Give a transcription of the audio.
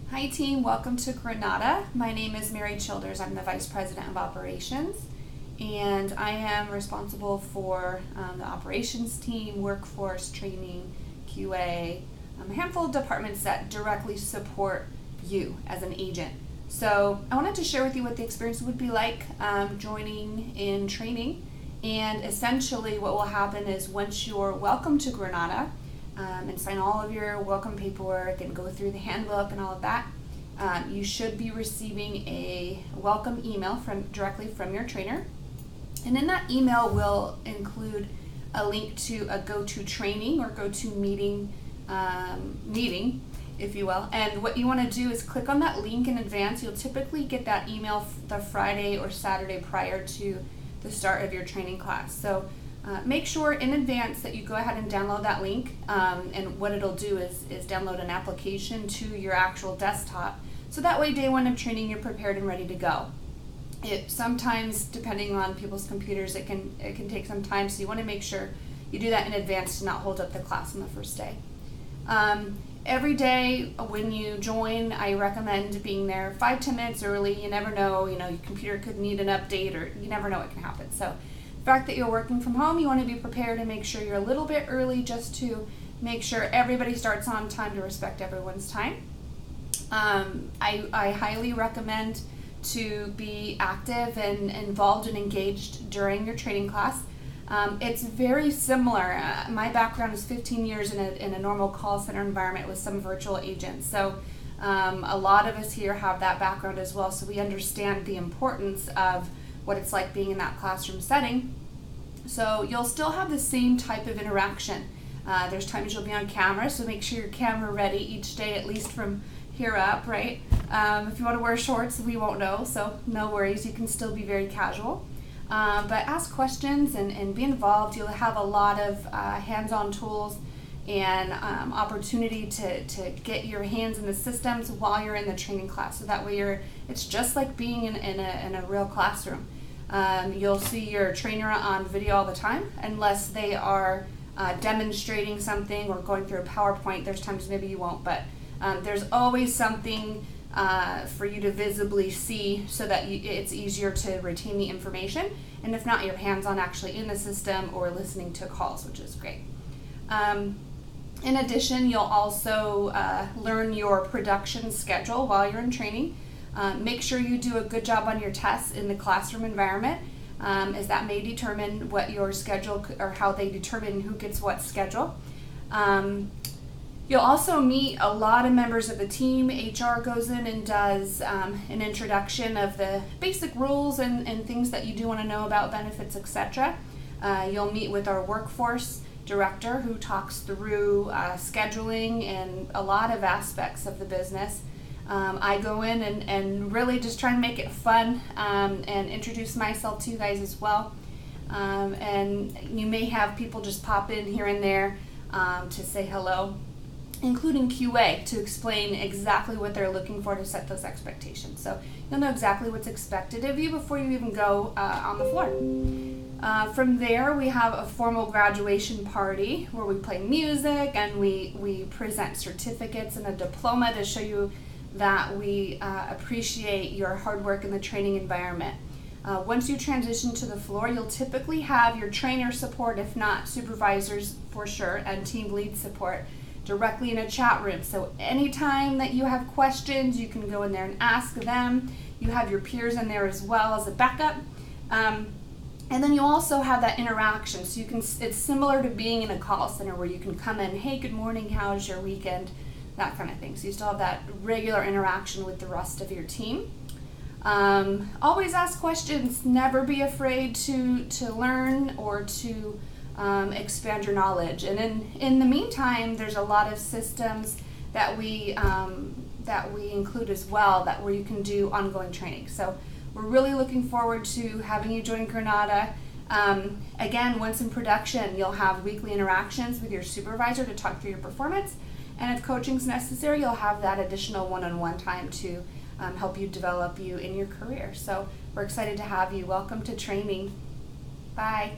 Hi team, welcome to Granada. My name is Mary Childers. I'm the Vice President of Operations, and I am responsible for the operations team, workforce, training, QA, a handful of departments that directly support you as an agent. So I wanted to share with you what the experience would be like joining in training, and essentially what will happen is once you're welcome to Granada, and sign all of your welcome paperwork and go through the handbook and all of that, you should be receiving a welcome email directly from your trainer. And in that email will include a link to a go-to training or go-to meeting, if you will. And what you want to do is click on that link in advance. You'll typically get that email the Friday or Saturday prior to the start of your training class. So make sure in advance that you go ahead and download that link, and what it'll do is download an application to your actual desktop, so that way day one of training you're prepared and ready to go. It sometimes, depending on people's computers, it can take some time, so you want to make sure you do that in advance to not hold up the class on the first day. Every day when you join, I recommend being there 5-10 minutes early. You never know, your computer could need an update, or you never know what can happen. So the fact that you're working from home, you want to be prepared and make sure you're a little bit early, just to make sure everybody starts on time to respect everyone's time. I highly recommend to be active and involved and engaged during your training class. It's very similar. My background is 15 years in a normal call center environment with some virtual agents. So a lot of us here have that background as well, so we understand the importance of what it's like being in that classroom setting. So you'll still have the same type of interaction. There's times you'll be on camera, so make sure you're camera ready each day, at least from here up, right? If you want to wear shorts, we won't know, so no worries, you can still be very casual. But ask questions and be involved. You'll have a lot of hands-on tools and opportunity to get your hands in the systems while you're in the training class. So that way it's just like being in a real classroom. You'll see your trainer on video all the time, unless they are demonstrating something or going through a PowerPoint. There's times maybe you won't, but there's always something for you to visibly see, so that it's easier to retain the information, and if not, you're hands-on actually in the system or listening to calls, which is great. In addition, you'll also learn your production schedule while you're in training. Make sure you do a good job on your tests in the classroom environment, as that may determine what your schedule, or how they determine who gets what schedule. You'll also meet a lot of members of the team. HR goes in and does an introduction of the basic rules and things that you do want to know about benefits, etc. You'll meet with our workforce director, who talks through scheduling and a lot of aspects of the business. I go in and really just try and make it fun, and introduce myself to you guys as well. And you may have people just pop in here and there to say hello, including QA, to explain exactly what they're looking for to set those expectations. So you'll know exactly what's expected of you before you even go on the floor. From there, we have a formal graduation party where we play music and we present certificates and a diploma to show you that we appreciate your hard work in the training environment. Once you transition to the floor, you'll typically have your trainer support, if not supervisors for sure, and team lead support directly in a chat room. So anytime that you have questions, you can go in there and ask them. You have your peers in there as well as a backup. And then you also have that interaction. So it's similar to being in a call center, where you can come in, hey, good morning, how's your weekend? That kind of thing. So you still have that regular interaction with the rest of your team. Always ask questions. Never be afraid to learn or to expand your knowledge. And in the meantime, there's a lot of systems that we include as well, where you can do ongoing training. So we're really looking forward to having you join Granada. Again, once in production, you'll have weekly interactions with your supervisor to talk through your performance. And if coaching's necessary, you'll have that additional one-on-one time to help you develop you in your career. So we're excited to have you. Welcome to training. Bye.